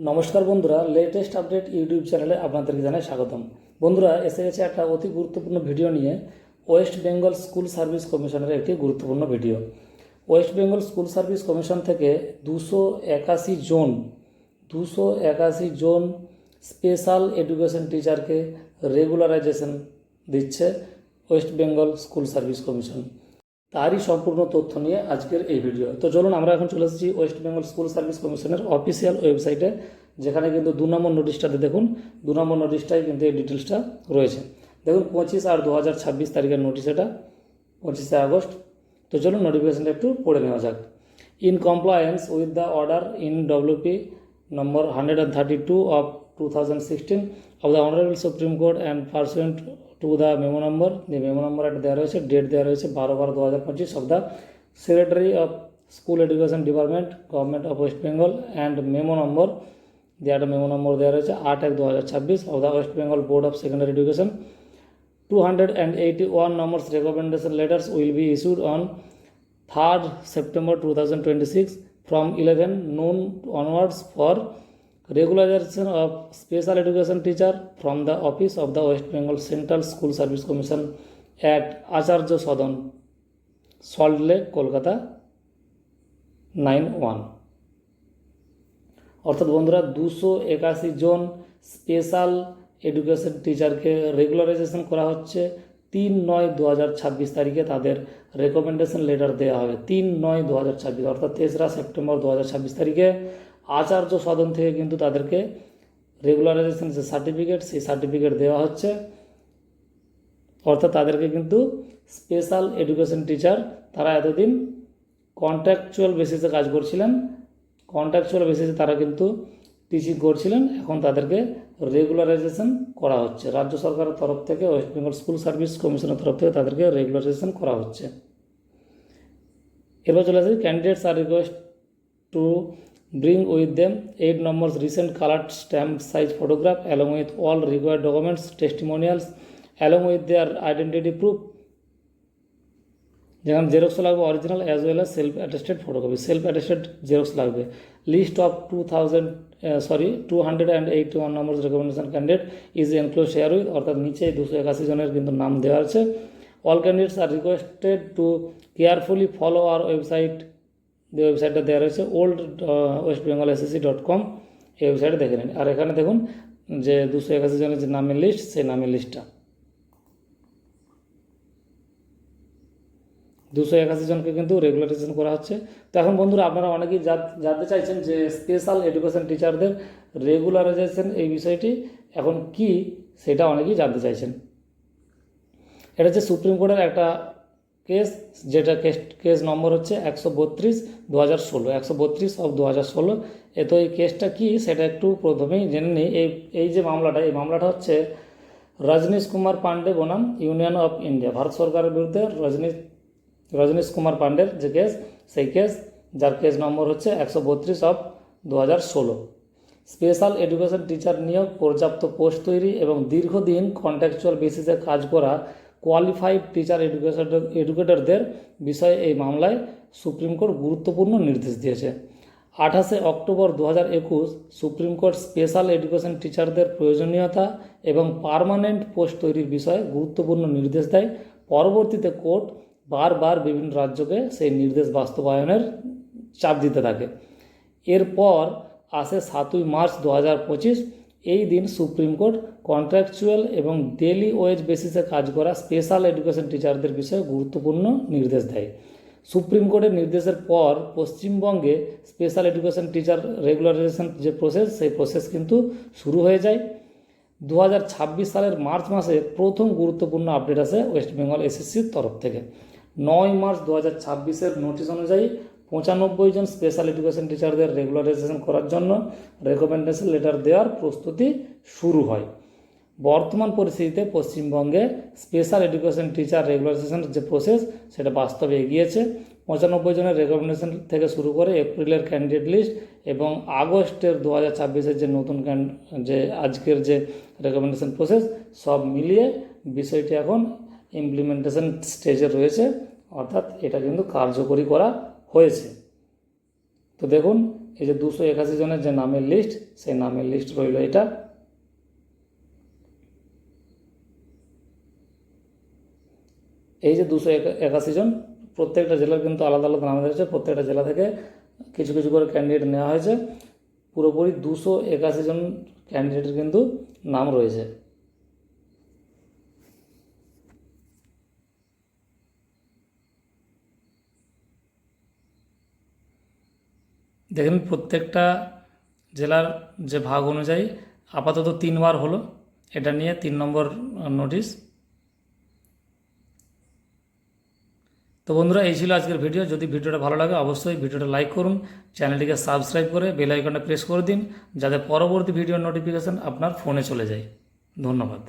নমস্কার বন্ধুরা, latest update YouTube চ্যানেলে আপনাদেরকে জানাই স্বাগতম। বন্ধুরা, এসে গেছে একটা অতি গুরুত্বপূর্ণ ভিডিও নিয়ে। ওয়েস্ট বেঙ্গল স্কুল সার্ভিস কমিশনের একটি গুরুত্বপূর্ণ video. West Bengal school service commission থেকে 281 জন স্পেশাল এডুকেশন টিচারকে রেগুলারাইজেশন দিচ্ছে West Bengal school service commission. তারই সম্পূর্ণ তথ্য নিয়ে আজকের এই ভিডিও। তো চলুন, আমরা এখন চলে এসেছি ওয়েস্ট বেঙ্গল স্কুল সার্ভিস কমিশনের অফিসিয়াল ওয়েবসাইটে, যেখানে কিন্তু 2 নম্বর নোটিশটাতে দেখুন, 2 নম্বর নোটিশটাই কিন্তু এই ডিটেলসটা রয়েছে। দেখুন 25/8/2026 তারিখের নোটিশ, এটা 25শে আগস্ট। তো চলুন নোটিফিকেশনটা একটু পড়ে নেওয়া যাক। In compliance with the order in WP number 132 of 2016 of the Honorable Supreme Court and pursuant to the memo number, the memo number একটা দেওয়া রয়েছে, ডেট দেওয়া রয়েছে 12/12/2025 of the Secretary of School Education Department, Government of West Bengal, and memo number দেওয়া রয়েছে 8/1/2026 of the West Bengal Board of Secondary Education. 281 numbers recommendation letters will be issued on 3rd September 2026 from 11 noon onwards for regularization of special education teacher from the office of the West Bengal Central School Service Commission at Acharya Sadan, Salt Lake, Kolkata 91। অর্থাৎ বন্ধুরা, 281 জন special education টিচারকে regularisation করা হচ্ছে। 3/9/2026 তারিখে তাদের recommendation letter দেওয়া হবে। 3/9/2026 অর্থাৎ 3রা সেপ্টেম্বর 2026 তারিখে আচার্য সদন থেকে কিন্তু তাদেরকে রেগুলারাইজেশন যে সার্টিফিকেট, সেই সার্টিফিকেট দেওয়া হচ্ছে। অর্থাৎ তাদেরকে কিন্তু স্পেশাল এডুকেশন টিচার, তারা এতদিন কন্ট্রাকচুয়াল বেসিসে কাজ করছিলেন, কন্ট্রাকচুয়াল বেসিসে তারা কিন্তু টিচিং করছিলেন, এখন তাদেরকে রেগুলারাইজেশন করা হচ্ছে। রাজ্য সরকারের তরফ থেকে, ওয়েস্ট বেঙ্গল স্কুল সার্ভিস কমিশনের তরফ থেকে তাদেরকে রেগুলারাইজেশন করা হচ্ছে। এরপর চলে আসি, candidates are request to bring with them 8 numbers recent colored stamp size photograph along with all required documents, testimonials along with their identity proof, যেখানে জেরক্স লাগবে original as well as self attested photocopy, self attested xerox লাগবে। List of 281 number recommendation candidate is enclose herewith, অর্থাৎ নিচে 281 জনের কিন্তু নাম দেওয়া আছে। All candidates are requested to carefully follow our website, যে ওয়েবসাইটটা দেওয়া রয়েছে ওল্ড westbengalssc.com, এই ওয়েবসাইটে দেখে নিন। আর এখানে দেখুন যে 281 জনের যে নামের লিস্ট, সেই নামের লিস্টটা 281 জনকে কিন্তু রেগুলারাইজেশন করা হচ্ছে। তো এখন বন্ধুরা, আপনারা অনেকেই জানতে চাইছেন যে স্পেশাল এডুকেশন টিচারদের রেগুলারাইজেশন এই বিষয়টি এখন কি, সেটা অনেকেই জানতে চাইছেন। এটা হচ্ছে সুপ্রিম কোর্টের একটা কেস, যেটা কেস নম্বর হচ্ছে 132/2016, 132/2016। তো এই কেসটা কি, সেটা একটু প্রথমেই জেনে নিই। এই যে মামলাটা, এই মামলাটা হচ্ছে রজনীশ কুমার পান্ডে বনাম ইউনিয়ন অফ ইন্ডিয়া, ভারত সরকারের বিরুদ্ধে রজনীশ কুমার পান্ডের যে কেস, সেই কেস, যার কেস নম্বর হচ্ছে 132/2016। স্পেশাল এডুকেশন টিচার নিয়োগ, পর্যাপ্ত পোস্ট তৈরি এবং দীর্ঘদিন কন্ট্রাকচুয়াল বেসিসে কাজ করা কোয়ালিফাইড টিচার এডুকেটরদের বিষয়ে এই মামলায় সুপ্রিম কোর্ট গুরুত্বপূর্ণ নির্দেশ দিয়েছে। 28শে October 2021 supreme court special education টিচারদের প্রয়োজনীয়তা এবং পার্মানেন্ট পোস্ট তৈরির বিষয়ে গুরুত্বপূর্ণ নির্দেশ দেয়। পরবর্তীতে কোর্ট বারবার বিভিন্ন রাজ্যকে সেই নির্দেশ বাস্তবায়নের চাপ দিতে থাকে। এরপর আসে 7ই মার্চ 2025। এই দিন সুপ্রিম কোর্ট কন্ট্রাকচুয়াল এবং ডেলি ওয়েজ বেসিসে কাজ করা স্পেশাল এডুকেশন টিচারদের বিষয়ে গুরুত্বপূর্ণ নির্দেশ দেয়। সুপ্রিম কোর্টের নির্দেশের পর পশ্চিমবঙ্গে স্পেশাল এডুকেশন টিচার রেগুলারাইজেশন যে প্রসেস, সেই প্রসেস কিন্তু শুরু হয়ে যায়। 2026 সালের মার্চ মাসে প্রথম গুরুত্বপূর্ণ আপডেট আসে ওয়েস্ট বেঙ্গল এসএসসির তরফ থেকে। 9 মার্চ 2026-এর নোটিশ অনুযায়ী 95 জন স্পেশাল এডুকেশন টিচারদের রেগুলারাইজেশন করার জন্য রেকমেন্ডেশন লেটার দেওয়ার প্রস্তুতি শুরু হয়। বর্তমান পরিস্থিতিতে পশ্চিমবঙ্গে স্পেশাল এডুকেশন টিচার রেগুলারাইজেশনের যে প্রসেস, সেটা বাস্তবে এগিয়েছে। 95 জনের রেকমেন্ডেশন থেকে শুরু করে এপ্রিলের ক্যান্ডিডেট লিস্ট এবং আগস্টের 2026-এর যে নতুন যে আজকের যে রেকমেন্ডেশন প্রসেস, সব মিলিয়ে বিষয়টি এখন ইমপ্লিমেন্টেশন স্টেজে রয়েছে, অর্থাৎ এটা কিন্তু কার্যকরী করা হয়েছে। তো দেখুন এই যে 281 জনের যে নামের লিস্ট, সেই নামের লিস্ট রইল এটা। এই যে 281 জন, প্রত্যেকটা জেলার কিন্তু আলাদা আলাদা নাম রয়েছে, প্রত্যেকটা জেলা থেকে কিছু কিছু করে ক্যান্ডিডেট নেওয়া হয়েছে। পুরোপুরি 281 জন ক্যান্ডিডেটের কিন্তু নাম রয়েছে। দেখেন প্রত্যেকটা জেলার যে ভাগ অনুযায়ী আপাতত 3বার হলো, এটা নিয়ে 3 নম্বর নোটিশ। তো বন্ধুরা, এই ছিল আজকের ভিডিও। যদি ভিডিওটা ভালো লাগে অবশ্যই ভিডিওটা লাইক করুন, চ্যানেলটিকে সাবস্ক্রাইব করে বেল আইকনটা প্রেস করে দিন, যাতে পরবর্তী ভিডিওর নোটিফিকেশান আপনার ফোনে চলে যায়। ধন্যবাদ।